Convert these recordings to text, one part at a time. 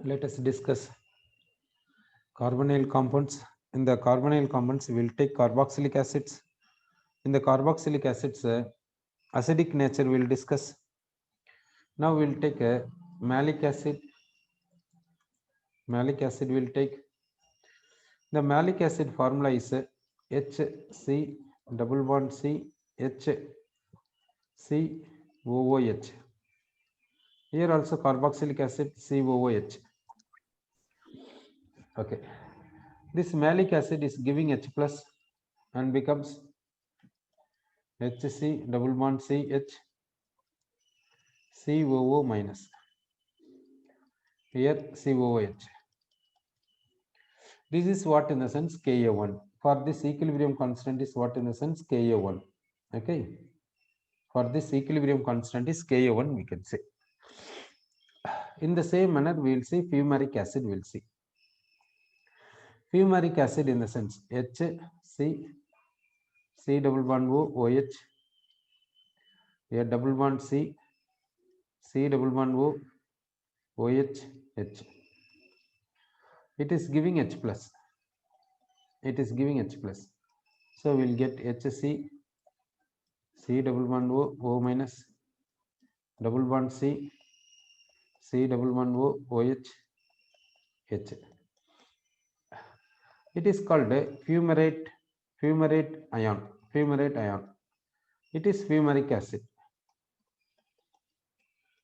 Let us discuss carbonyl compounds. In the carbonyl compounds, we will take carboxylic acids. In the carboxylic acids, acidic nature we will discuss. Now we will take a malic acid. Malic acid we will take. The malic acid formula is HC double bond C H C OOH. Here also carboxylic acid COOH. Okay. This malic acid is giving H plus and becomes HC double bond CH COO minus. Here COOH. This is what in the sense Ka1. For this equilibrium constant is what in the sense Ka1. Okay. For this equilibrium constant is Ka1 we can say. In the same manner we will see fumaric acid we will see. Fumaric acid in the sense HC C double bond O OH. Here double bond C double bond O OH H. It is giving H plus. It is giving H plus. So we will get HC C double bond O minus double bond C double bond OH H. It is called a fumarate ion. Fumarate ion. It is fumaric acid.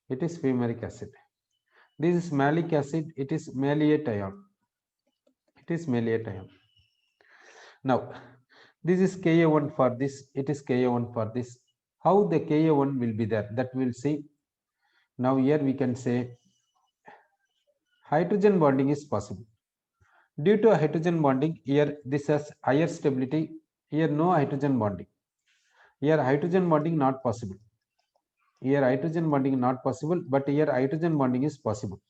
It is fumaric acid. This is malic acid. It is maleate ion. It is maleate ion. Now, this is Ka1 for this. It is Ka1 for this. How the Ka1 will be there? That we will see. Now here we can say hydrogen bonding is possible. Due to hydrogen bonding, here this has higher stability. Here no hydrogen bonding. Here hydrogen bonding not possible. Here hydrogen bonding not possible, but here hydrogen bonding is possible.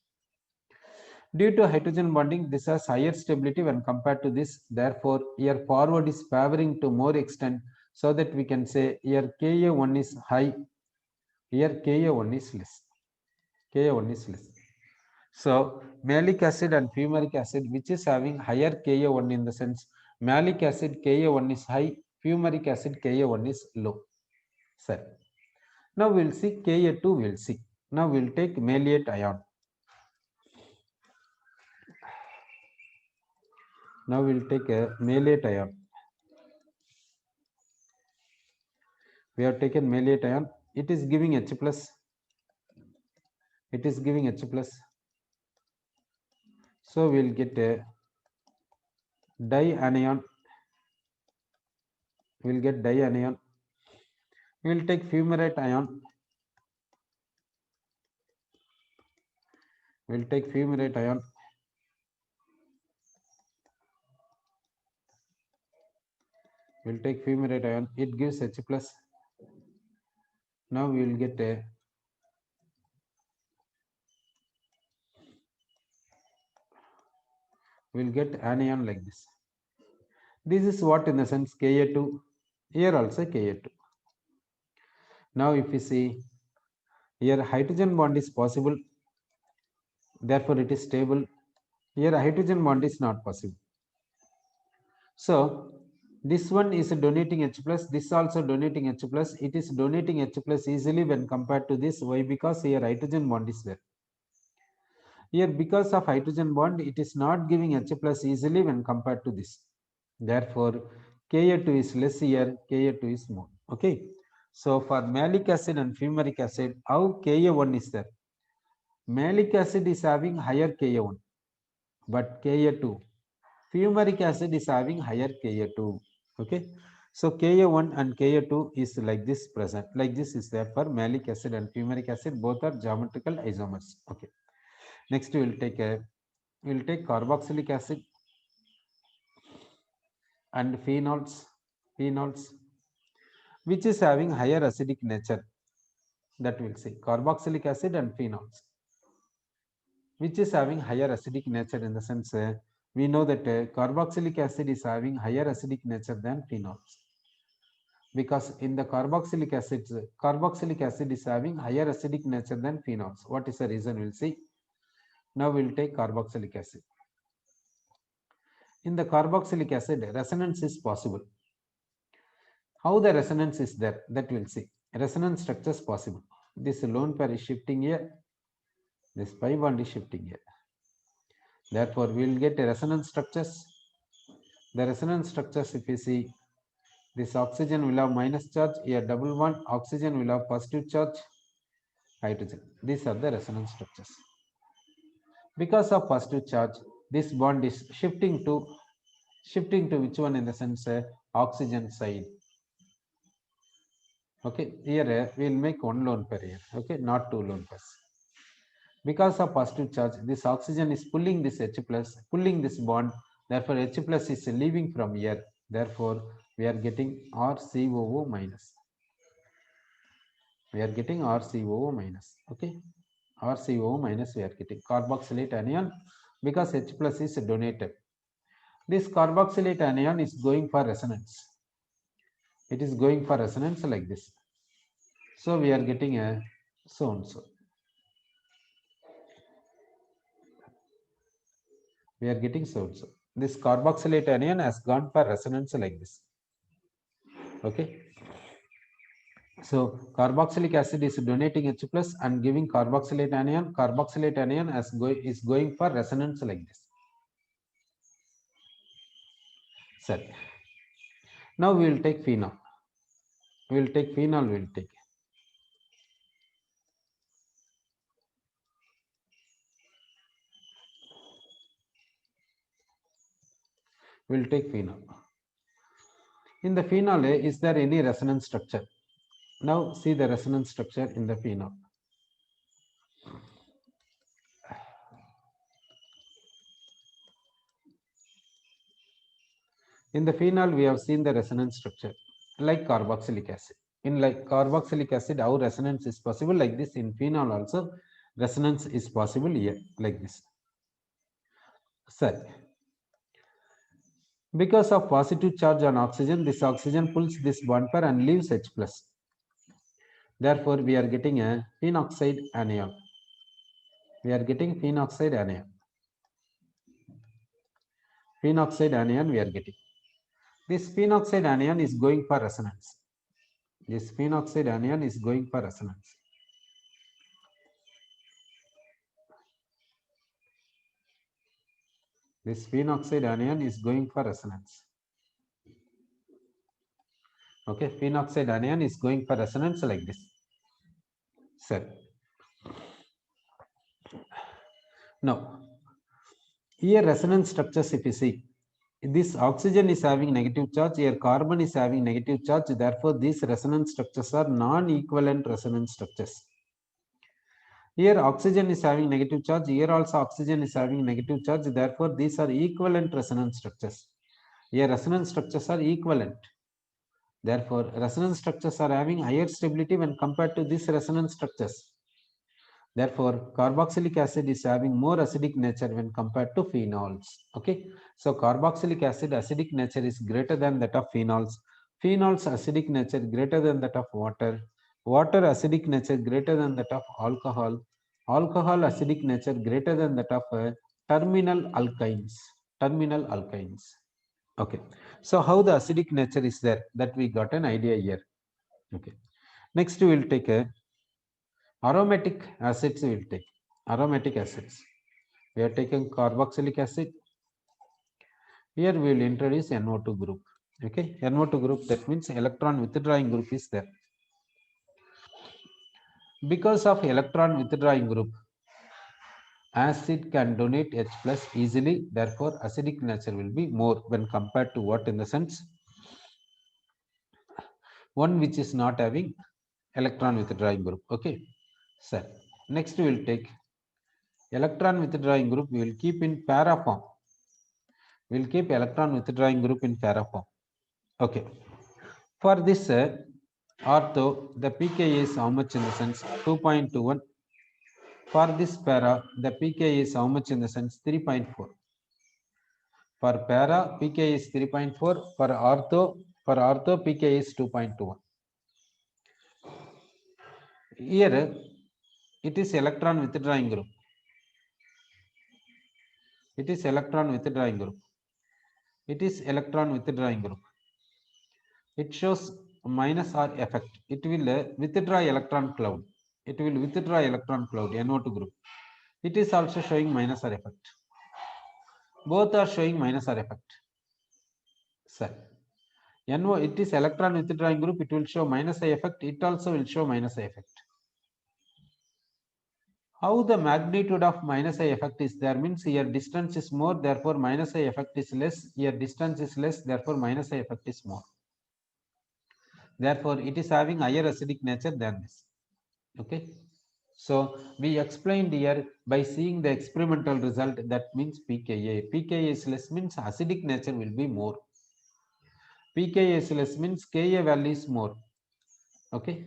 Due to hydrogen bonding, this has higher stability when compared to this. Therefore, here forward is favoring to more extent, so that we can say here Ka1 is high, here Ka1 is less. Ka1 is less. So, malic acid and fumaric acid, which is having higher Ka1 in the sense, malic acid Ka1 is high, fumaric acid Ka1 is low. Sir. Now we will see Ka2 we will see. Now we will take maleate ion. Now we will take a maleate ion. We have taken maleate ion. It is giving H plus. It is giving H plus. So we will get a dianion. We will get dianion. We will take fumarate ion. We will take fumarate ion. We will take fumarate ion. It gives H plus. Now we will get a we will get anion like this. This is what in the sense Ka2. Here also Ka2. Now if we see here hydrogen bond is possible, therefore it is stable. Here hydrogen bond is not possible. So this one is donating H plus, this also donating H plus. It is donating H plus easily when compared to this. Why? Because here hydrogen bond is there. Here because of hydrogen bond, it is not giving H plus easily when compared to this. Therefore Ka2 is less here, Ka2 is more. Okay. So for malic acid and fumaric acid, how Ka1 is there? Malic acid is having higher Ka1, but Ka2. Fumaric acid is having higher Ka2. Okay. So Ka1 and Ka2 is like this present. Like this is there for malic acid and fumaric acid. Both are geometrical isomers. Okay. Next we will take carboxylic acid and phenols, which is having higher acidic nature. That we'll see carboxylic acid and phenols, which is having higher acidic nature in the sense we know that carboxylic acid is having higher acidic nature than phenols, because in the carboxylic acid is having higher acidic nature than phenols. What is the reason? We'll see. Now we'll take carboxylic acid. In the carboxylic acid, resonance is possible. How the resonance is there, that we'll see. Resonance structures possible. This lone pair is shifting here. This pi bond is shifting here. Therefore, we will get resonance structures. The resonance structures, if you see, this oxygen will have minus charge, here double bond, oxygen will have positive charge, hydrogen. These are the resonance structures. Because of positive charge, this bond is shifting to which one, in the sense oxygen side. Okay, here we will make one lone pair here. Okay, not two lone pairs. Because of positive charge, this oxygen is pulling this H plus, pulling this bond. Therefore, H plus is leaving from here. Therefore, we are getting RCOO minus. We are getting RCOO minus. Okay, RCOO minus we are getting carboxylate anion because H plus is donated. This carboxylate anion is going for resonance. It is going for resonance like this. So we are getting a so and so. We are getting so and so. This carboxylate anion has gone for resonance like this. Okay. So carboxylic acid is donating H plus and giving carboxylate anion. Carboxylate anion is going for resonance like this. So now we will take phenol. We will take phenol. We will take. We will take phenol. In the phenol, is there any resonance structure? Now see the resonance structure in the phenol. In the phenol, we have seen the resonance structure like carboxylic acid. In like carboxylic acid, how resonance is possible like this. In phenol also, resonance is possible here like this. Sir, because of positive charge on oxygen, this oxygen pulls this bond pair and leaves H plus. Therefore, we are getting a phenoxide anion. We are getting phenoxide anion. Phenoxide anion we are getting. This phenoxide anion is going for resonance. This phenoxide anion is going for resonance. This phenoxide anion is going for resonance. Okay, phenoxide anion is going for resonance like this. Sir. Now, here resonance structures, if you see, this oxygen is having negative charge, here carbon is having negative charge. Therefore, these resonance structures are non-equivalent resonance structures. Here oxygen is having negative charge, here also oxygen is having negative charge. Therefore, these are equivalent resonance structures. Here resonance structures are equivalent. Therefore, resonance structures are having higher stability when compared to these resonance structures. Therefore, carboxylic acid is having more acidic nature when compared to phenols. Okay, so carboxylic acid acidic nature is greater than that of phenols. Phenols acidic nature greater than that of water. Water acidic nature greater than that of alcohol. Alcohol acidic nature greater than that of terminal alkynes. Terminal alkynes. Okay, so how the acidic nature is there, that we got an idea here. Okay, next we will take a aromatic acids. We will take aromatic acids. We are taking carboxylic acid. Here we will introduce NO2 group. Okay, NO2 group, that means electron withdrawing group is there. Because of electron withdrawing group, acid can donate H plus easily. Therefore, acidic nature will be more when compared to what, in the sense one which is not having electron withdrawing group. Okay, sir. Next we will take electron withdrawing group. We will keep in para form. We will keep electron withdrawing group in para form. Okay. For this ortho, the pKa is how much, in the sense 2.21. For this para, the pKa is how much, in the sense 3.4. For para, pKa is 3.4. For ortho pKa is 2.21. Here it is electron withdrawing group. It is electron withdrawing group. It is electron withdrawing group. It shows minus or effect. It will withdraw electron cloud. It will withdraw electron cloud, NO2 group. It is also showing minus or effect. Both are showing minus or effect. Sir, NO, it is electron withdrawing group. It will show minus I effect. It also will show minus I effect. How the magnitude of minus I effect is there means here distance is more, therefore minus I effect is less. Here distance is less, therefore minus I effect is more. Therefore, it is having higher acidic nature than this. Okay. So we explained here by seeing the experimental result, that means pKa. pKa is less means acidic nature will be more. pKa is less means Ka value is more. Okay.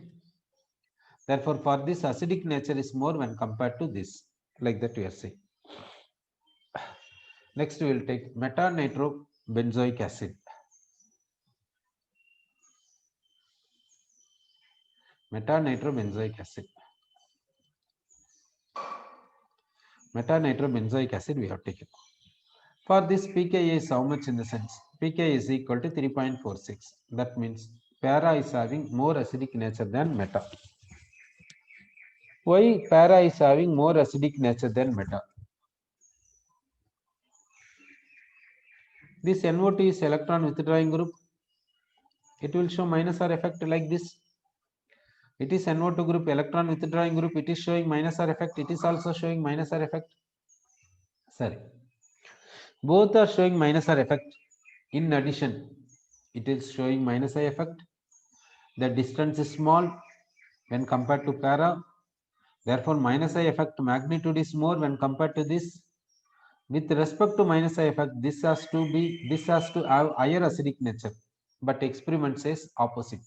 Therefore, for this acidic nature is more when compared to this. Like that we are saying. Next we will take meta-nitrobenzoic acid. Meta-nitrobenzoic acid. Meta-nitrobenzoic acid we have taken. For this pKa is how much in the sense? pKa is equal to 3.46. That means para is having more acidic nature than meta. Why para is having more acidic nature than meta? This NO2 is electron withdrawing group. It will show minus or effect like this. It is NO2 group, electron withdrawing group. It is showing minus or effect. It is also showing minus or effect. Sorry. Both are showing minus or effect. In addition, it is showing minus I effect. The distance is small when compared to para. Therefore, minus I effect magnitude is more when compared to this. With respect to minus I effect, this has to have higher acidic nature. But experiment says opposite.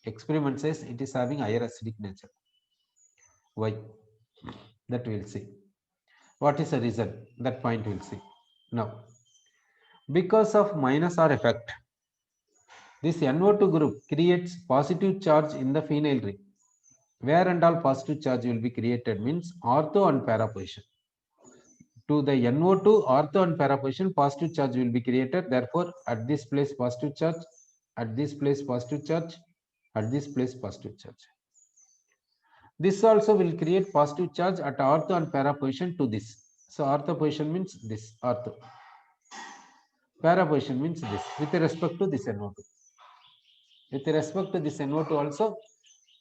Experiment says it is having higher acidic nature. Why? That we will see. What is the reason? That point we will see. Now, because of minus R effect, this NO2 group creates positive charge in the phenyl ring. Where and all positive charge will be created means ortho and para position. To the NO2 ortho and para position, positive charge will be created. Therefore, at this place positive charge, at this place positive charge, at this place positive charge. This also will create positive charge at ortho and para position to this. So ortho position means this, ortho. Para position means this with respect to this NO2. With respect to this NO2 also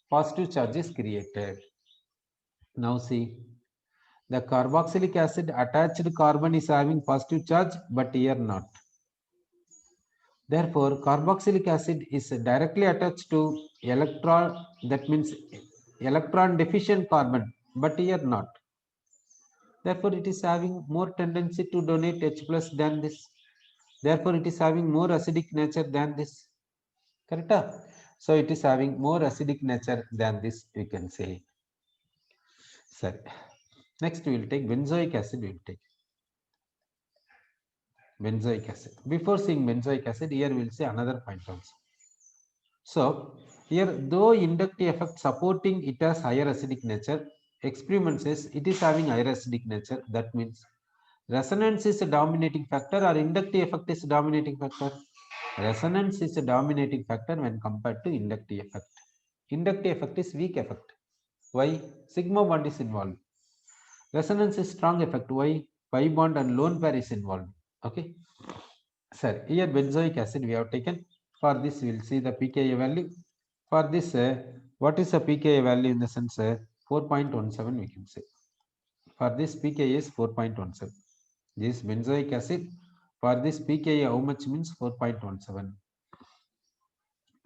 positive charge is created. Now see, the carboxylic acid attached carbon is having positive charge, but here not. Therefore, carboxylic acid is directly attached to electron, that means electron deficient carbon, but here not. Therefore, it is having more tendency to donate H plus than this. Therefore, it is having more acidic nature than this. Correct? So, it is having more acidic nature than this, we can say. Sorry. Next, we will take benzoic acid. We will take benzoic acid. Before seeing benzoic acid, here we will see another point also. So, here, though inductive effect supporting it has higher acidic nature, experiment says it is having higher acidic nature. That means resonance is a dominating factor or inductive effect is a dominating factor. Resonance is a dominating factor when compared to inductive effect. Inductive effect is weak effect. Why? Sigma bond is involved. Resonance is strong effect. Why? Pi bond and lone pair is involved. Okay. Sir, here benzoic acid we have taken. For this, we will see the pKa value. For this, what is the pKa value in the sense 4.17 we can say. For this, pKa is 4.17. This benzoic acid. For this pKa, how much means 4.17.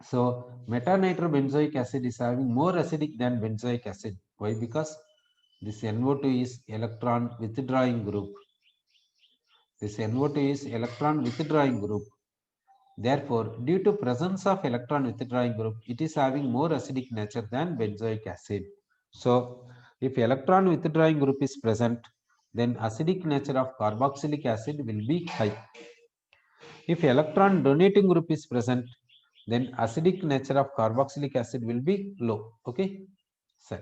So, meta-nitrobenzoic acid is having more acidic than benzoic acid. Why? Because this NO2 is electron withdrawing group. This NO2 is electron withdrawing group. Therefore, due to presence of electron withdrawing group, it is having more acidic nature than benzoic acid. So, if electron withdrawing group is present, then acidic nature of carboxylic acid will be high. If electron donating group is present, then acidic nature of carboxylic acid will be low. Okay, so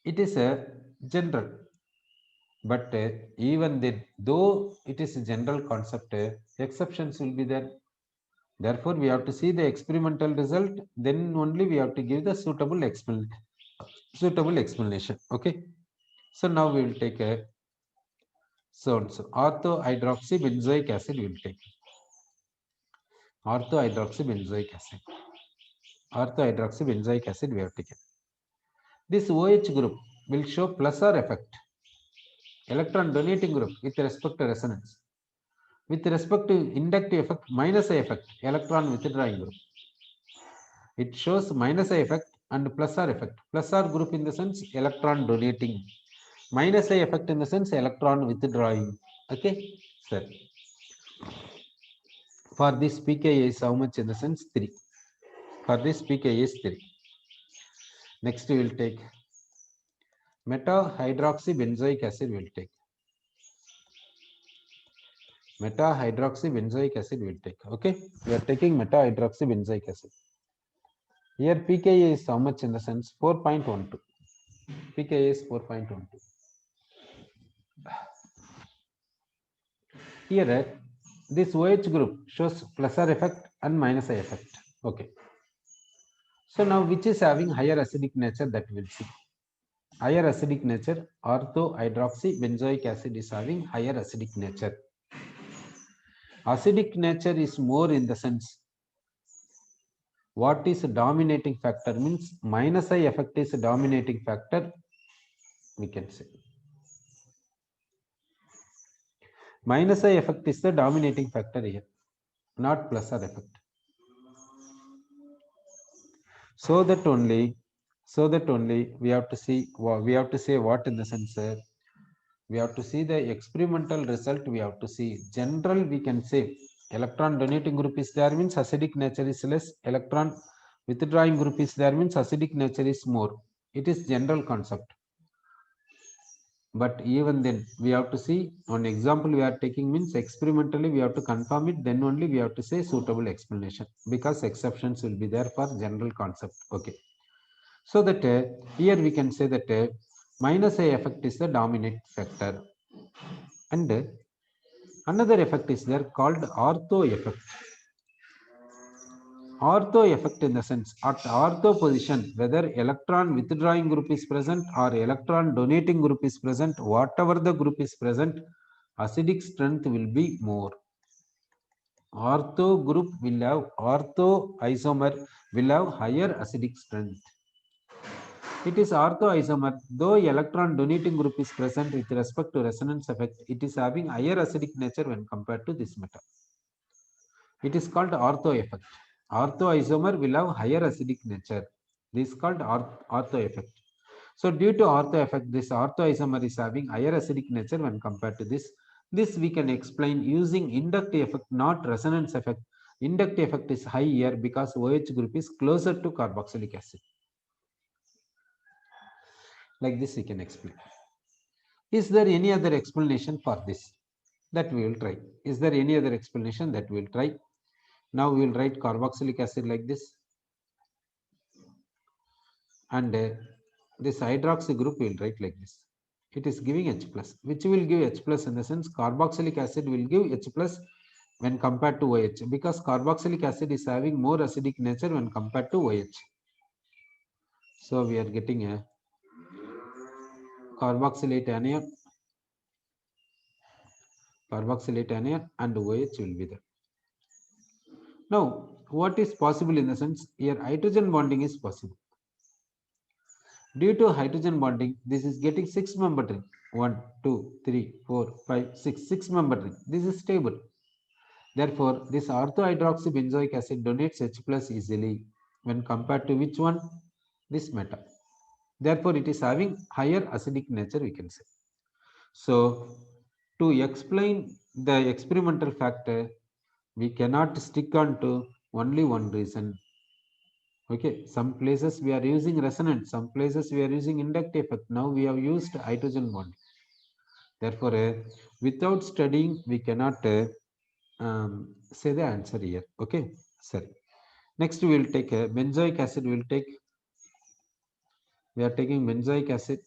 it is a general. But even then, though it is a general concept, exceptions will be there. Therefore, we have to see the experimental result, then only we have to give the suitable explanation. Okay. So now we will take a orthohydroxybenzoic acid. We will take orthohydroxybenzoic acid. Orthohydroxybenzoic acid we have taken. This OH group will show plus or effect. Electron donating group with respect to resonance. With respect to inductive effect, minus I effect, electron withdrawing group. It shows minus I effect and plus R effect. Plus R group in the sense electron donating. Minus I effect in the sense electron withdrawing. Okay, sir. For this pKa is how much in the sense 3. For this pKa is 3. Next we will take meta-hydroxybenzoic acid. We will take meta-hydroxybenzoic acid. We will take. Okay, we are taking meta-hydroxybenzoic acid. Here pKa is how much in the sense 4.12. pKa is 4.12. Here this OH group shows plus R effect and minus I effect. Okay. So now which is having higher acidic nature, that we will see. Higher acidic nature, orthohydroxybenzoic acid is having higher acidic nature. Acidic nature is more in the sense, what is a dominating factor means minus I effect is a dominating factor, we can say. Minus I effect is the dominating factor here, not plus R effect. So that only we have to see, we have to say what in the sense, we have to see the experimental result. We have to see general, we can say electron donating group is there means acidic nature is less, electron withdrawing group is there means acidic nature is more. It is general concept. But even then we have to see on example we are taking means experimentally we have to confirm it, then only we have to say suitable explanation, because exceptions will be there for general concept. Okay. So that here we can say that minus I effect is the dominant factor, and another effect is there called ortho effect. Ortho effect in the sense, at ortho position, whether electron withdrawing group is present or electron donating group is present, whatever the group is present, acidic strength will be more. Ortho group will have, ortho isomer will have higher acidic strength. It is orthoisomer, though electron donating group is present with respect to resonance effect, it is having higher acidic nature when compared to this metal. It is called ortho effect. Orthoisomer will have higher acidic nature. This is called ortho effect. So due to ortho effect, this orthoisomer is having higher acidic nature when compared to this. This we can explain using inductive effect, not resonance effect. Inductive effect is high here because OH group is closer to carboxylic acid. Like this we can explain. Is there any other explanation for this? That we will try. Is there any other explanation? That we will try. Now we will write carboxylic acid like this. And this hydroxy group we will write like this. It is giving H plus, which will give H plus in the sense carboxylic acid will give H plus when compared to OH, because carboxylic acid is having more acidic nature when compared to OH. So we are getting a carboxylate anion, and OH will be there. Now, what is possible in the sense, here hydrogen bonding is possible. Due to hydrogen bonding, this is getting 6-member ring. 1, 2, 3, 4, 5, 6, 6-member ring. This is stable. Therefore, this orthohydroxybenzoic acid donates H plus easily when compared to which one? This metal. Therefore, it is having higher acidic nature, we can say. So, to explain the experimental factor, we cannot stick on to only one reason. Okay, some places we are using resonance, some places we are using inductive effect. Now we have used hydrogen bond. Therefore, without studying, we cannot say the answer here. Okay, sorry. Next, we will take benzoic acid. We will take. We are taking benzoic acid.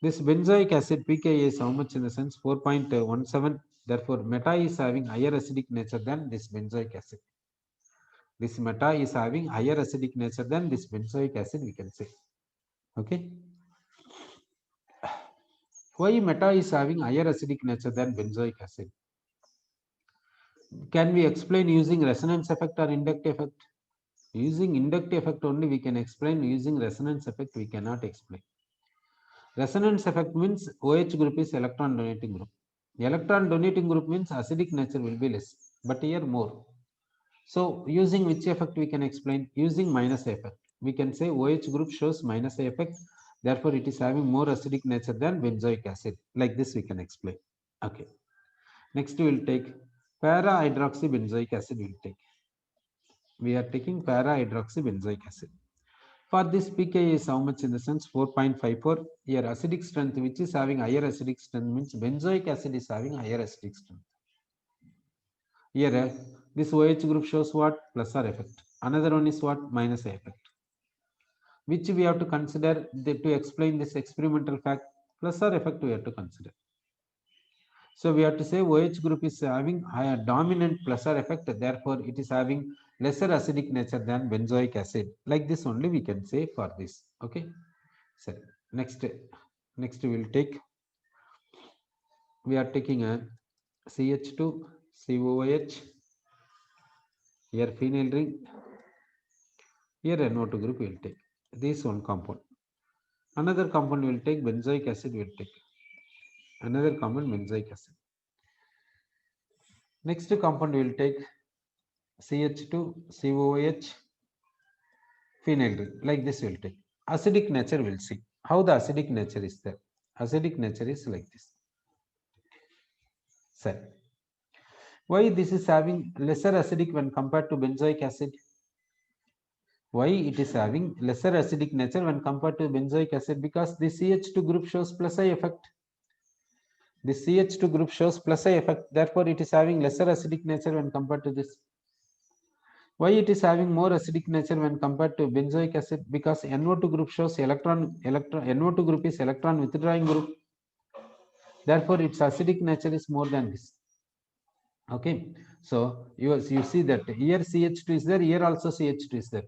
This benzoic acid pKa is how much in the sense 4.17. Therefore, meta is having higher acidic nature than this benzoic acid. This meta is having higher acidic nature than this benzoic acid, we can say. Okay. Why meta is having higher acidic nature than benzoic acid? Can we explain using resonance effect or inductive effect? Using inductive effect only we can explain. Using resonance effect we cannot explain. Resonance effect means OH group is electron donating group. Electron donating group means acidic nature will be less, but here more. So using which effect we can explain? Using minus effect. We can say OH group shows minus effect. Therefore, it is having more acidic nature than benzoic acid. Like this we can explain. Okay. Next we will take para hydroxybenzoic acid. We will take. We are taking para hydroxybenzoic acid. For this pKa is how much in the sense 4.54. Here acidic strength which is having higher acidic strength means benzoic acid is having higher acidic strength. Here this OH group shows what? Plus or effect. Another one is what? Minus effect. Which we have to consider to explain this experimental fact? Plus or effect we have to consider. So we have to say OH group is having higher dominant plus or effect. Therefore, it is having lesser acidic nature than benzoic acid. Like this only we can say for this. Okay. So next we will take. We are taking a CH2 COOH. Here phenyl ring. Here NO2 group we will take. This one compound. Another compound will take benzoic acid. Will take another compound benzoic acid. Next compound will take CH2 COOH phenyl ring. Like this will take. Acidic nature will see. How the acidic nature is there. Acidic nature is like this. So, why this is having lesser acidic when compared to benzoic acid? Why it is having lesser acidic nature when compared to benzoic acid? Because the CH2 group shows plus I effect. The CH2 group shows plus I effect. Therefore, it is having lesser acidic nature when compared to this. Why it is having more acidic nature when compared to benzoic acid? Because NO2 group shows NO2 group is electron withdrawing group. Therefore, its acidic nature is more than this. Okay. So you see that here CH2 is there, here also CH2 is there.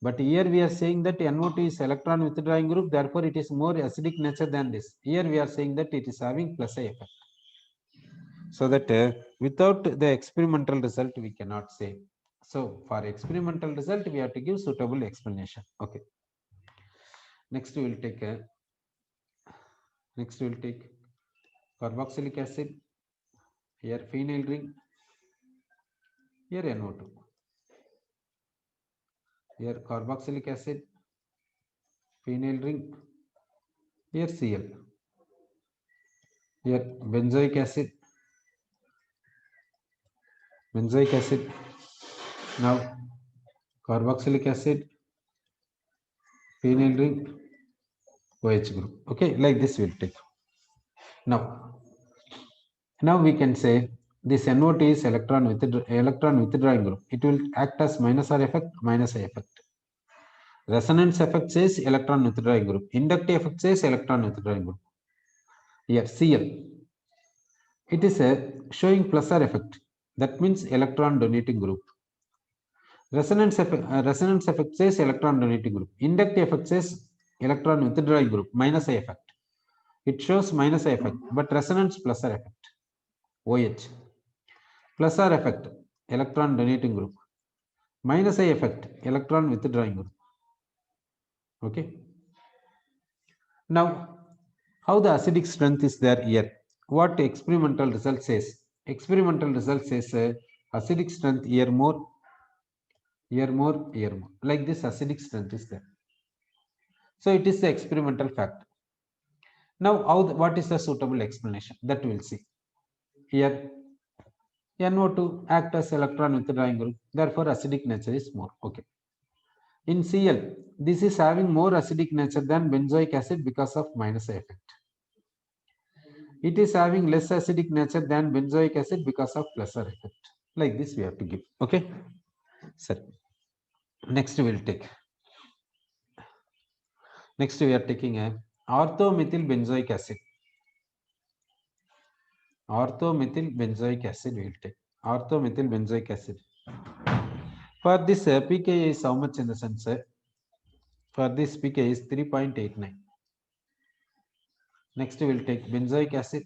But here we are saying that NO2 is electron withdrawing group, therefore it is more acidic nature than this. Here we are saying that it is having plus I effect. So that without the experimental result we cannot say. So for experimental result we have to give suitable explanation. Okay. Next we will take carboxylic acid. Here phenyl ring. Here NO2. Here carboxylic acid. Phenyl ring. Here Cl. Here benzoic acid. Now carboxylic acid, phenyl ring, OH group. Okay, like this we'll take. Now we can say this NO2 is electron withdrawing group. It will act as minus R effect, minus I effect. Resonance effect says electron withdrawing group. Inductive effect says electron withdrawing group. Here Cl. It is showing plus R effect. That means electron donating group. Resonance effect says electron donating group. Inductive effect says electron withdrawing group, minus I effect. It shows minus I effect, but resonance plus R effect. OH. Plus R effect, electron donating group. Minus I effect, electron withdrawing group. Okay. Now, how the acidic strength is there here? What experimental result says? Experimental result says acidic strength here more, here more, here more. Like this acidic strength is there. So it is the experimental fact. Now, what is the suitable explanation? That we'll see. Here, NO2 act as electron withdrawing group. Therefore, acidic nature is more. Okay. In Cl, this is having more acidic nature than benzoic acid because of minus I effect. It is having less acidic nature than benzoic acid because of plus R effect. Like this we have to give. Okay. So, next we will take. Next we are taking a orthomethyl benzoic acid. Orthomethyl benzoic acid we will take. Orthomethyl benzoic acid. For this pKa is how much in the sense? For this pKa is 3.89. Next we will take benzoic acid.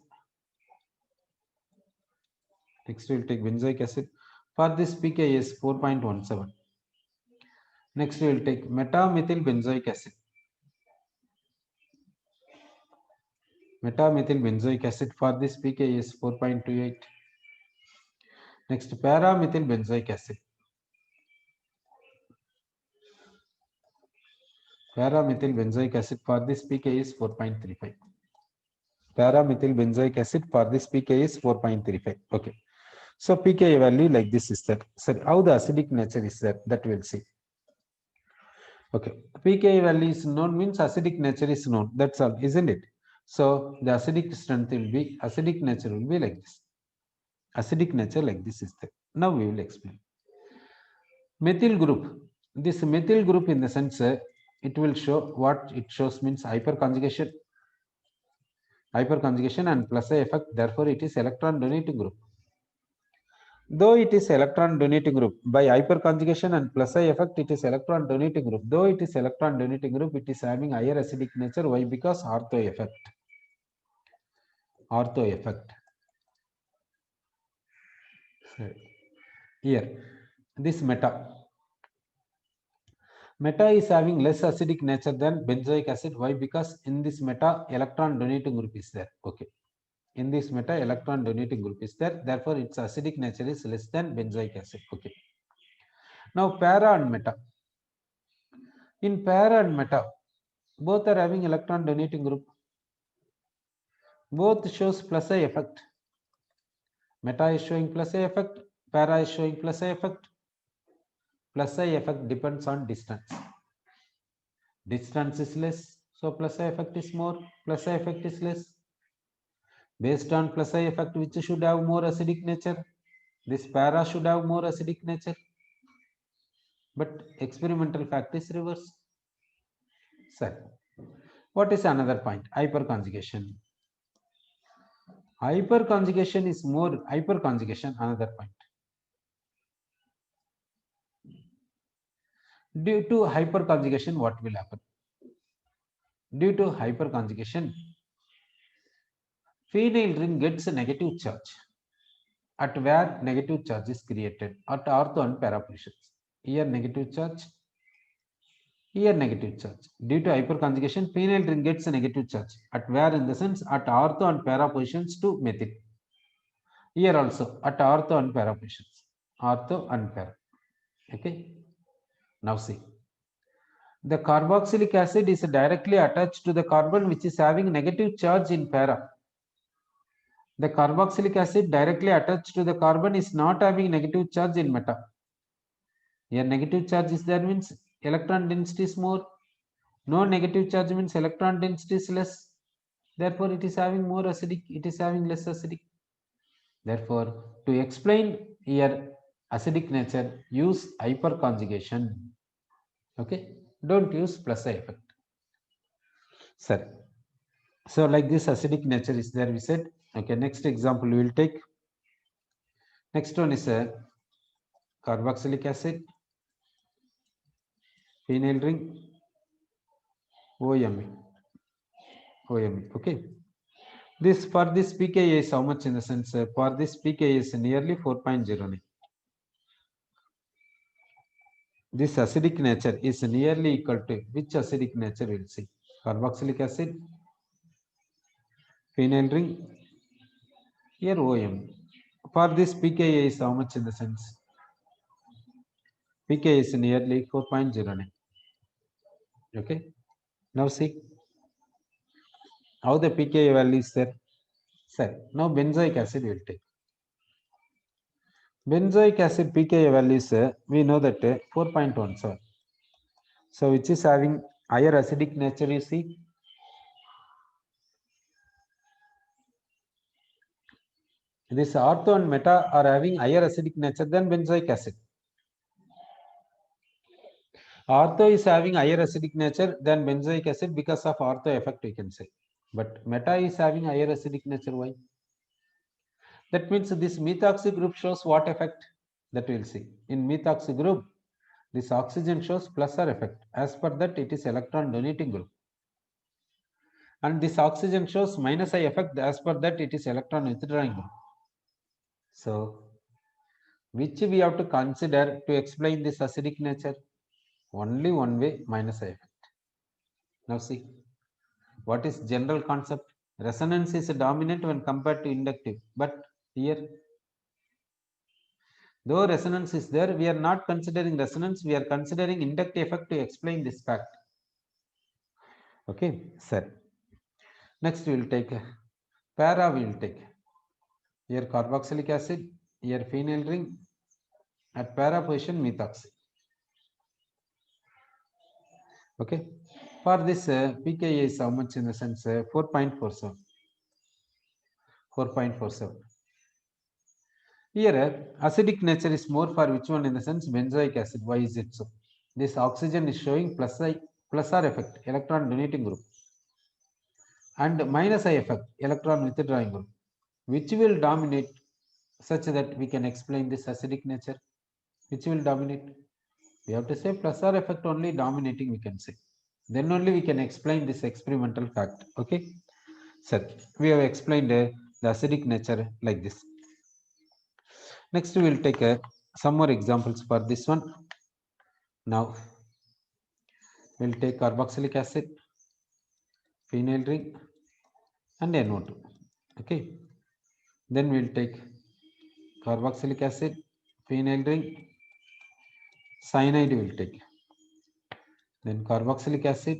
Next we will take benzoic acid. For this pKa is 4.17. Next we will take metamethyl benzoic acid. Metamethyl benzoic acid. For this pKa is 4.28. Next paramethyl benzoic acid. Paramethyl benzoic acid. For this pKa is 4.35. Paramethyl benzoic acid. For this pKa is 4.35. Okay. So pKa value like this is there. So how the acidic nature is there, that we'll see. Okay, pKa value is known means acidic nature is known. That's all, isn't it? So the acidic strength will be, acidic nature will be like this. Acidic nature like this is there. Now we will explain. Methyl group. This methyl group in the sense it will show, what it shows means hyperconjugation. Hyperconjugation and plus A effect. Therefore, it is electron donating group. Though it is electron donating group, by hyperconjugation and plus I effect, it is electron donating group. Though it is electron donating group, it is having higher acidic nature. Why? Because ortho effect. Ortho effect. Here, this meta is having less acidic nature than benzoic acid. Why? Because in this meta, electron donating group is there. Okay. In this meta, electron donating group is there. Therefore, its acidic nature is less than benzoic acid. Okay. Now, para and meta. In para and meta, both are having electron donating group. Both shows plus I effect. Meta is showing plus I effect. Para is showing plus I effect. Plus I effect depends on distance. Distance is less, so plus I effect is more. Plus I effect is less. Based on plus I effect, which should have more acidic nature? This para should have more acidic nature. But experimental fact is reverse. Sir, what is another point? Hyperconjugation. Hyperconjugation is more, hyperconjugation, another point. Due to hyperconjugation, what will happen? Due to hyperconjugation, phenyl ring gets a negative charge at where negative charge is created at ortho and para positions. Here negative charge, here negative charge. Due to hyperconjugation, phenyl ring gets a negative charge at where, in the sense, at ortho and para positions to methyl. Here also at ortho and para positions. Ortho and para. Okay. Now see. The carboxylic acid is directly attached to the carbon which is having negative charge in para. The carboxylic acid directly attached to the carbon is not having negative charge in meta. Here negative charge is there means electron density is more. No negative charge means electron density is less. Therefore, it is having more acidic, it is having less acidic. Therefore, to explain here acidic nature, use hyperconjugation. Okay, don't use plus I effect. Sir, so like this acidic nature is there, we said. Okay, next example we will take. Next one is a carboxylic acid, phenyl ring, OMe. Okay. This, for this pKa is how much in the sense? For this pKa is nearly 4.09. This acidic nature is nearly equal to which acidic nature we will see? Carboxylic acid, phenyl ring, here OM. For this pKa is how much in the sense? pKa is nearly 4.09. Okay. Now see how the pKa value is there. Sir, now benzoic acid will take. Benzoic acid pKa value is we know that 4.17. So which is having higher acidic nature, you see. This ortho and meta are having higher acidic nature than benzoic acid. Ortho is having higher acidic nature than benzoic acid because of ortho effect, we can say. But meta is having higher acidic nature. Why? That means this methoxy group shows what effect? That we'll see. In methoxy group, this oxygen shows plus or effect. As per that, it is electron donating group. And this oxygen shows minus I effect. As per that, it is electron withdrawing group. So, which we have to consider to explain this acidic nature? Only one way, minus I effect. Now see, what is general concept? Resonance is dominant when compared to inductive. But here, though resonance is there, we are not considering resonance, we are considering inductive effect to explain this fact. Okay, sir. Next, we will take para, we will take here carboxylic acid, here phenyl ring, at para position methoxy. Okay, for this pKa is how much in the sense 4.47. 4.47. Here, acidic nature is more for which one in the sense benzoic acid. Why is it so? This oxygen is showing plus R effect, electron donating group, and minus I effect, electron withdrawing group, which will dominate such that we can explain this acidic nature. Which will dominate? We have to say plus R effect only dominating, we can say. Then only we can explain this experimental fact. Okay, sir, we have explained the acidic nature like this. Next, we will take some more examples for this one. Now, we'll take carboxylic acid, phenyl ring, and NO2. Okay. Then we'll take carboxylic acid, phenyl ring, cyanide we'll take. Then carboxylic acid,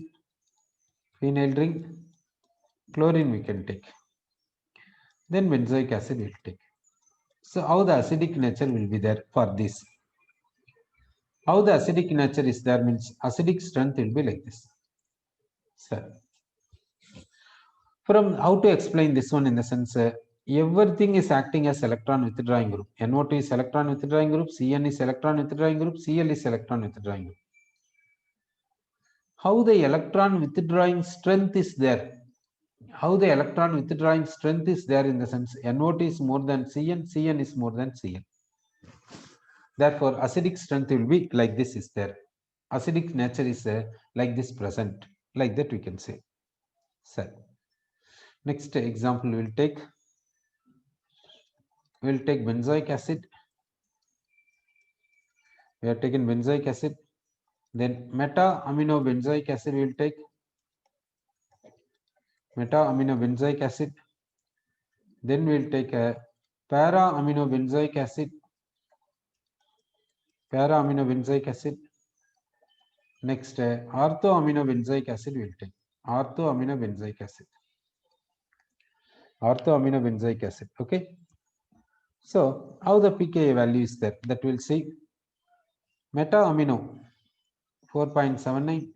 phenyl ring, chlorine we can take. Then benzoic acid we'll take. So how the acidic nature will be there for this? How the acidic nature is there means acidic strength will be like this. So, from how to explain this one in the sense everything is acting as electron withdrawing group. NO2 is electron withdrawing group, CN is electron withdrawing group, Cl is electron withdrawing group. How the electron withdrawing strength is there? How the electron withdrawing strength is there in the sense NO2 is more than Cn, Cn is more than Cl. Therefore, acidic strength will be like this is there. Acidic nature is like this present. Like that we can say. So, next example we'll take benzoic acid. We have taken benzoic acid. Then meta-amino benzoic acid we will take. Meta-amino benzoic acid. Then we will take a para-amino benzoic acid. Para-amino benzoic acid. Next, ortho-amino benzoic acid we will take. Ortho-amino benzoic acid. Ortho-amino benzoic acid. Okay. So, how the pKa value is there? That we'll see. Meta-amino 4.79.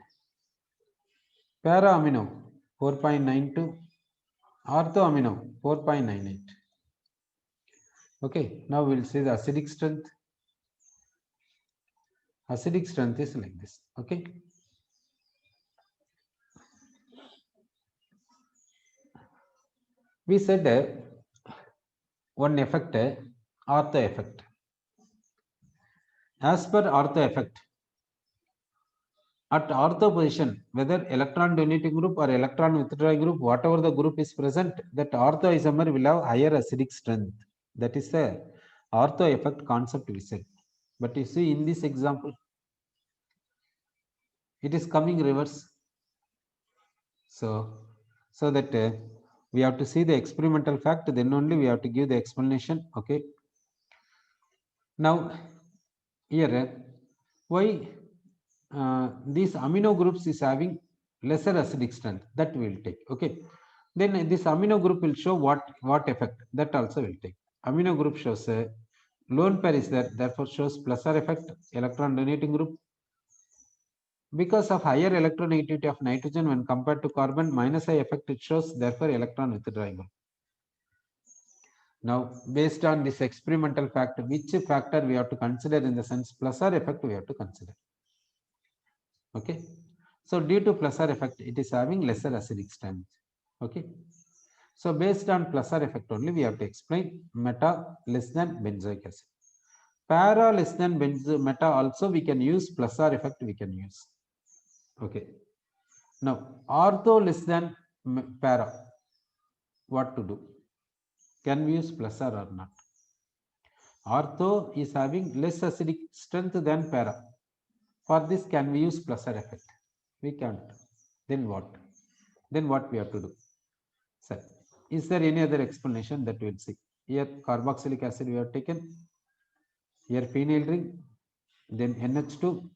Para-amino 4.92. Ortho-amino 4.98. Okay, now we'll see the acidic strength. Acidic strength is like this. Okay. We said one effect, ortho effect. As per ortho effect, at ortho position, whether electron donating group or electron withdrawing group, whatever the group is present, that ortho isomer will have higher acidic strength. That is the ortho effect concept we said. But you see in this example, it is coming reverse. So that we have to see the experimental fact, then only we have to give the explanation. Okay. Now here, why these amino groups is having lesser acidic strength, that we will take. Okay. Then this amino group will show what effect, that also will take. Amino group shows a lone pair is there, therefore shows plus R effect, electron donating group. Because of higher electronegativity of nitrogen when compared to carbon, minus I effect it shows, therefore electron withdrawing group. Now, based on this experimental fact, which factor we have to consider in the sense plus R effect we have to consider. Okay. So due to Plusar effect, it is having lesser acidic strength. Okay. So based on Plusar effect only, we have to explain meta less than benzoic acid. Para less than meta also we can use, Plusar effect we can use. Okay. Now ortho less than para, what to do? Can we use Plusar or not? Ortho is having less acidic strength than para. For this, can we use Plusar effect? We can't. Then what? Then what we have to do? Sir, is there any other explanation that we'll see? Here carboxylic acid we have taken, here phenyl ring, then NH2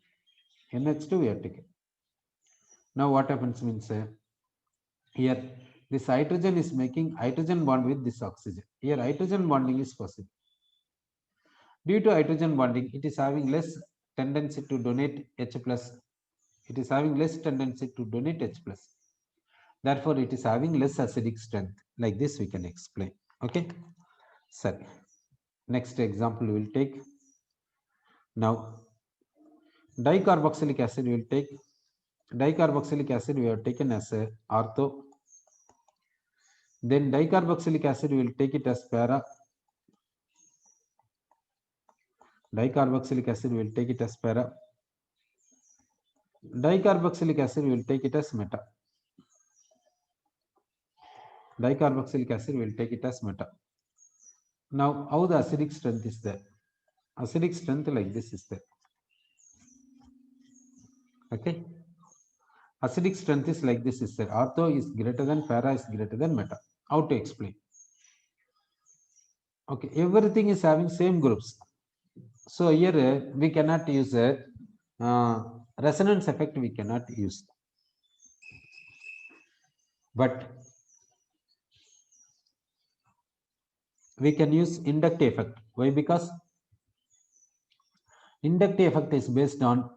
we have taken. Now what happens means here this hydrogen is making hydrogen bond with this oxygen. Here hydrogen bonding is possible. Due to hydrogen bonding, it is having less tendency to donate H plus. It is having less tendency to donate H plus. Therefore, it is having less acidic strength. Like this, we can explain. Okay. So, next example we will take. Now, dicarboxylic acid we will take. Dicarboxylic acid we have taken as a ortho. Then dicarboxylic acid we will take it as para. Dicarboxylic acid we will take it as para. Dicarboxylic acid we will take it as meta. Dicarboxylic acid we will take it as meta. Now, how the acidic strength is there? Acidic strength like this is there. Okay. Acidic strength is like this is there. Ortho is greater than, para is greater than meta. How to explain? Okay, everything is having same groups. So here we cannot use a resonance effect, we cannot use. But we can use inductive effect. Why? Because inductive effect is based on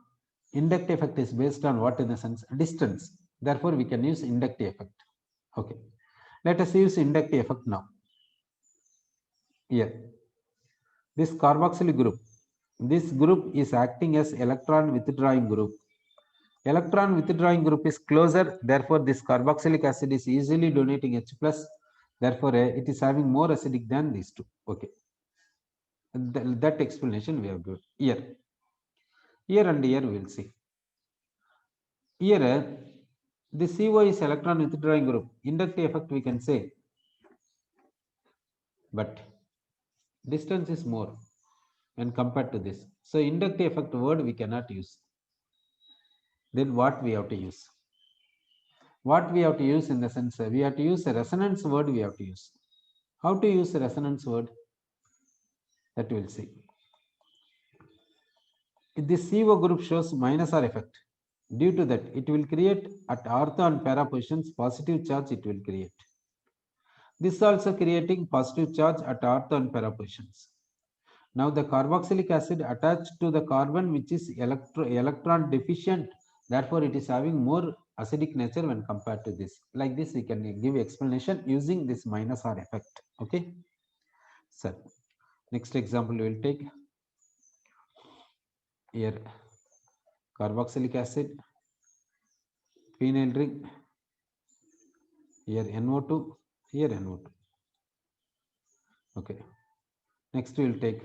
what, in the sense distance. Therefore, we can use inductive effect. Okay, let us use inductive effect now. Here, this carboxyl group, this group is acting as electron withdrawing group. Electron withdrawing group is closer, therefore this carboxylic acid is easily donating H plus. Therefore, it is having more acidic than these two. Okay, that explanation we have given here. Here and here we will see. Here, the CO is electron withdrawing group. Inductive effect we can say, but distance is more when compared to this. So inductive effect word we cannot use. Then what we have to use? What we have to use, in the sense we have to use a resonance word we have to use. How to use a resonance word? That we will see. If this CO group shows minus R effect, due to that it will create at ortho and para positions positive charge it will create. This also creating positive charge at ortho and para positions. Now the carboxylic acid attached to the carbon which is electron deficient, therefore it is having more acidic nature when compared to this. Like this we can give explanation using this minus R effect. Okay. So next example we will take. Here carboxylic acid, phenyl ring, here NO2, here NO2. Okay. Next we will take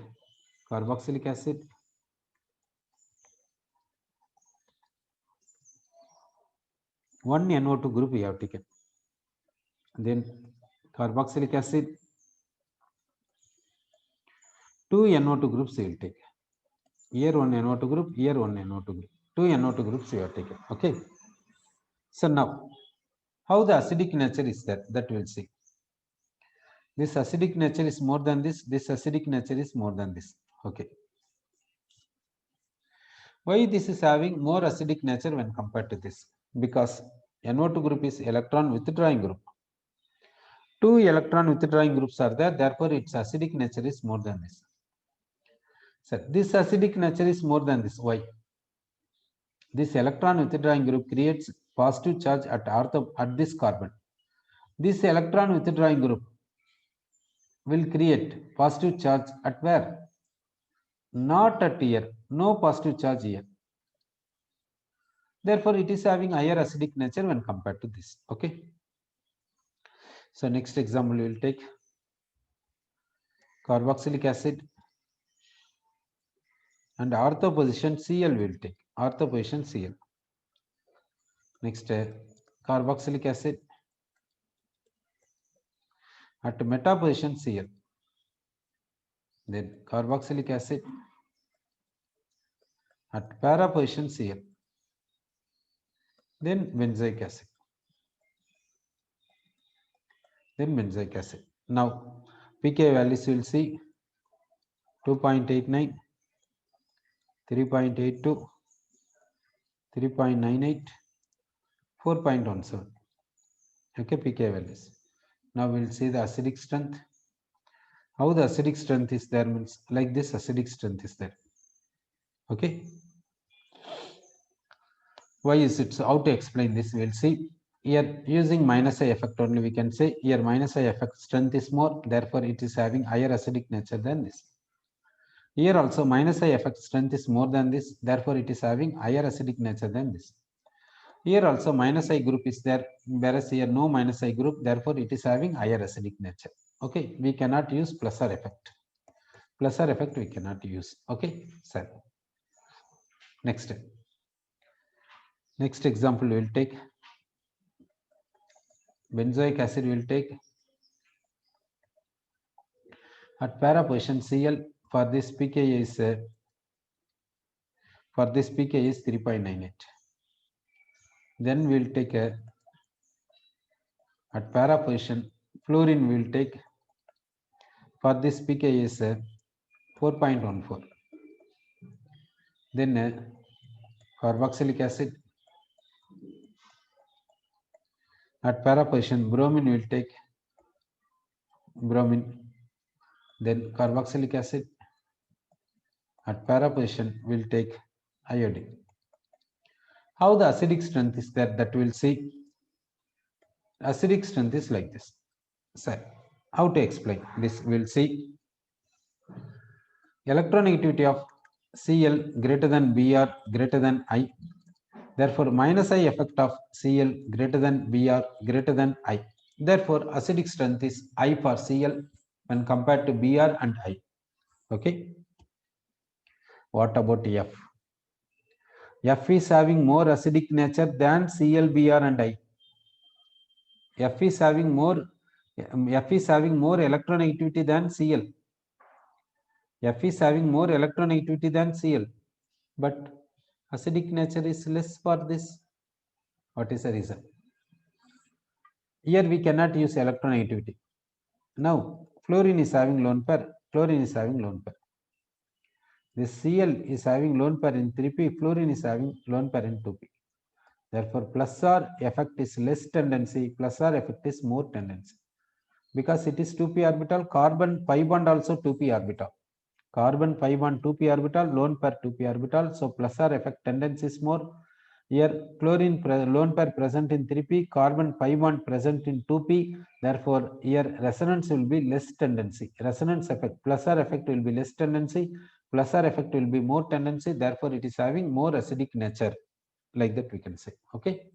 carboxylic acid, one NO2 group we have taken. Then carboxylic acid, two NO2 groups we will take. Here one NO2 group, here one NO2 group. Two NO2 groups we have taken. Okay. So now, how the acidic nature is there, that we will see. This acidic nature is more than this. This acidic nature is more than this. Okay. Why this is having more acidic nature when compared to this? Because NO2 group is electron withdrawing group. Two electron withdrawing groups are there, therefore its acidic nature is more than this. So this acidic nature is more than this. Why? This electron withdrawing group creates positive charge at ortho at this carbon. This electron withdrawing group will create positive charge at where? Not at here. No positive charge here. Therefore, it is having higher acidic nature when compared to this. Okay. So next example we will take carboxylic acid and ortho position Cl we will take. Ortho position Cl. Next carboxylic acid at meta position Cl. Then carboxylic acid at para position Cl. Then benzoic acid. Then benzoic acid. Now pK values you will see 2.89, 3.82, 3.98, 4.17. Okay, pK values. Now we will see the acidic strength. How the acidic strength is there means like this acidic strength is there. Okay. Why is it so? How to explain this? We will see. Here using minus I effect only we can say here minus I effect strength is more, therefore it is having higher acidic nature than this. Here also minus I effect strength is more than this, therefore it is having higher acidic nature than this. Here also minus I group is there, whereas here no minus I group, therefore it is having higher acidic nature. Okay, we cannot use plus or effect. Plus or effect we cannot use. Okay, sir. Next example we will take benzoic acid. We will take at para position Cl. For this pK is 3.98. Then we will take at para position fluorine. We will take for this pK is 4.14. Then carboxylic acid at para position bromine will take bromine. Then carboxylic acid at para position will take iodine. How the acidic strength is there, that will see. Acidic strength is like this. So how to explain this? We'll see. Electronegativity of Cl greater than Br greater than I. Therefore, minus I effect of Cl greater than Br greater than I. Therefore, acidic strength is I for Cl when compared to Br and I. Okay. What about F? F is having more acidic nature than Cl, Br and I. F is having more electronegativity than Cl. F is having more electronegativity than Cl, but acidic nature is less for this. What is the reason? Here we cannot use electronegativity. Now fluorine is having lone pair, chlorine is having lone pair. This Cl is having lone pair in 3p, fluorine is having lone pair in 2p. Therefore, plus R effect is less tendency, plus R effect is more tendency. Because it is 2p orbital, carbon pi bond also 2p orbital. Carbon pi bond 2p orbital, lone pair 2p orbital. So plus R effect tendency is more. Here chlorine lone pair present in 3p, carbon pi bond present in 2p. Therefore, here resonance will be less tendency. Resonance effect, plus R effect will be less tendency. Plus R effect will be more tendency. Therefore, it is having more acidic nature. Like that we can say. Okay.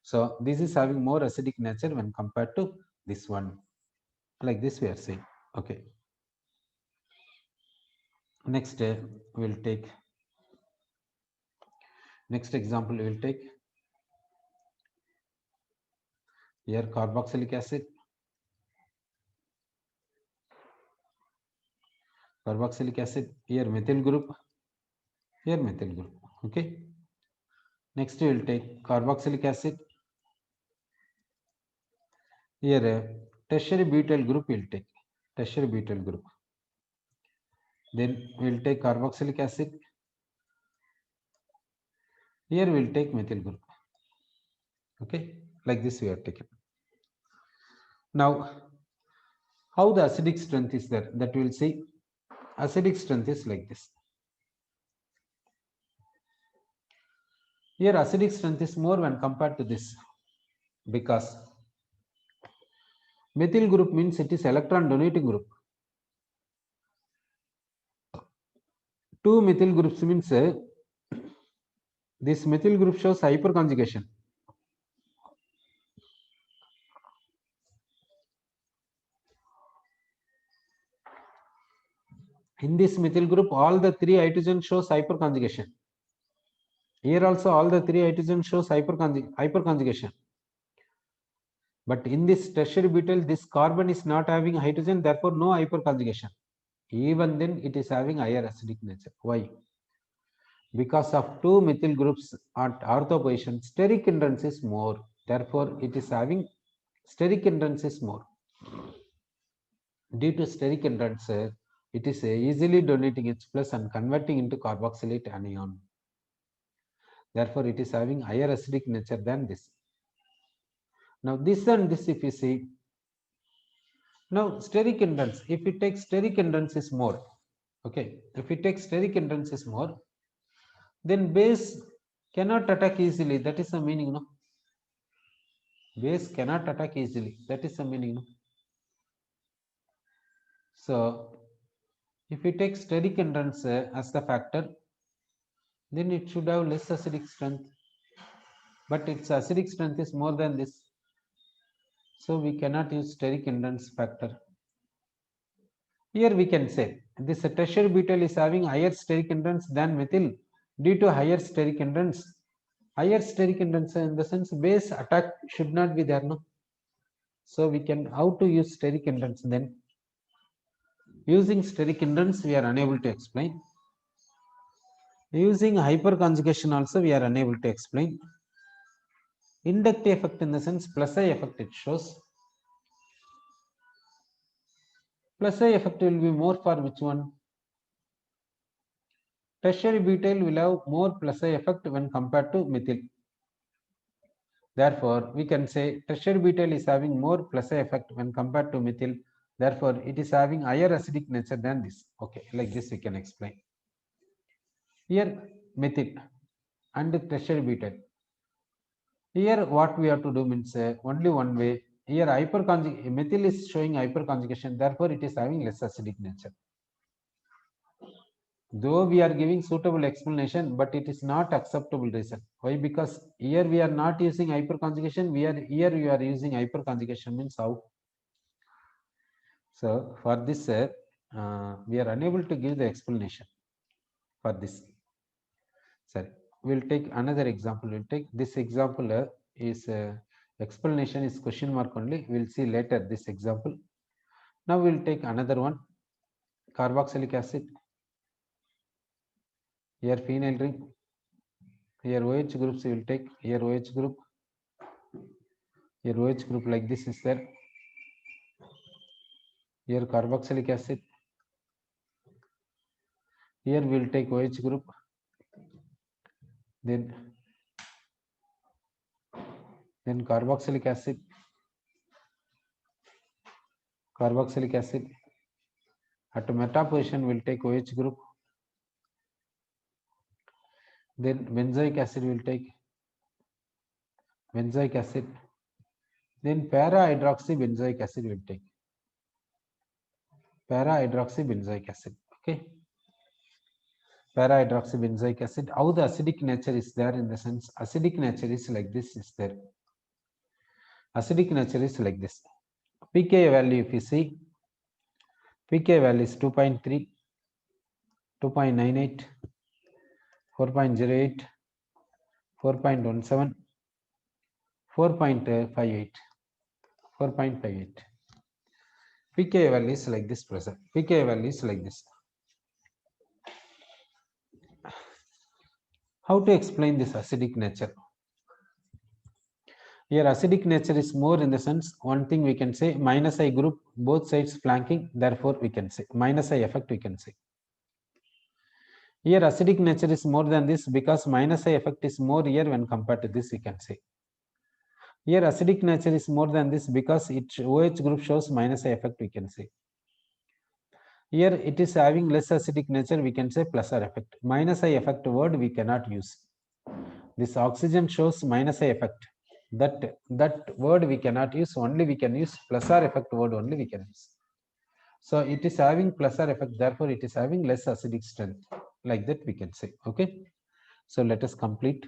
So this is having more acidic nature when compared to this one. Like this we are saying. Okay. Next we'll take next example. We will take here carboxylic acid, here methyl group, here methyl group. Okay. Next we will take carboxylic acid, here tertiary butyl group. We will take tertiary butyl group. Then we will take carboxylic acid. Here we will take methyl group. Okay, like this we are taken. Now, how the acidic strength is there, that we will see. Acidic strength is like this. Here acidic strength is more when compared to this, because methyl group means it is electron donating group. Two methyl groups means This methyl group shows hyperconjugation. In this methyl group, all the 3 hydrogens shows hyperconjugation. Here also all the 3 hydrogens shows hyperconjugation. But in this tertiary butyl, this carbon is not having hydrogen, therefore no hyperconjugation. Even then it is having higher acidic nature. Why? Because of 2 methyl groups at ortho position, steric hindrance is more. Therefore, it is having steric hindrance is more. Due to steric hindrance, it is easily donating H plus and converting into carboxylate anion. Therefore, it is having higher acidic nature than this. Now, this and this, if you see, now steric hindrance, if we take steric hindrance is more, okay, if we take steric hindrance is more, then base cannot attack easily. That is the meaning, no? Base cannot attack easily. That is the meaning, no? So, if we take steric hindrance as the factor, then it should have less acidic strength. But its acidic strength is more than this. So, we cannot use steric hindrance factor. Here we can say this tertiary butyl is having higher steric hindrance than methyl due to higher steric hindrance. Higher steric hindrance in the sense base attack should not be there, no? So we can how to use steric hindrance then? Using steric hindrance we are unable to explain. Using hyperconjugation also we are unable to explain. Inductive effect in the sense plus I effect it shows. Plus I effect will be more for which one? Tertiary butyl will have more plus I effect when compared to methyl. Therefore, we can say tertiary butyl is having more plus I effect when compared to methyl. Therefore, it is having higher acidic nature than this. Okay, like this we can explain. Here, methyl and tertiary butyl. Here, what we have to do means only one way. Here, methyl is showing hyperconjugation. Therefore, it is having less acidic nature. Though we are giving suitable explanation, but it is not acceptable reason. Why? Because here we are not using hyperconjugation. We are using hyperconjugation means how? So for this, we are unable to give the explanation for this. Sorry, we'll take another example. We'll take this example is explanation is question mark only. We'll see later this example. Now we'll take another one, carboxylic acid. Here phenyl ring. Here OH groups we will take. Here OH group. Here OH group like this is there. Here carboxylic acid. Here we will take OH group. Then carboxylic acid. Carboxylic acid. At meta position we will take OH group. Then benzoic acid will take benzoic acid. Then para-hydroxy benzoic acid will take para-hydroxy benzoic acid. Okay. Para-hydroxy benzoic acid. How the acidic nature is there in the sense acidic nature is like this is there. Acidic nature is like this. pKa value if you see, pKa value is 2.3, 2.98, 4.08, 4.17, 4.58, 4.58. pKa value is like this present. pKa value is like this. How to explain this acidic nature? Here acidic nature is more in the sense one thing we can say minus I group both sides flanking, therefore we can say minus I effect we can say. Here acidic nature is more than this because minus I effect is more here when compared to this we can say. Here acidic nature is more than this because its OH group shows minus I effect we can say. Here it is having less acidic nature we can say plus R effect. Minus I effect word we cannot use. This oxygen shows minus I effect. That word we cannot use, only we can use plus R effect word only we can use. So it is having plus R effect, therefore it is having less acidic strength. Like that we can say. Okay. So let us complete.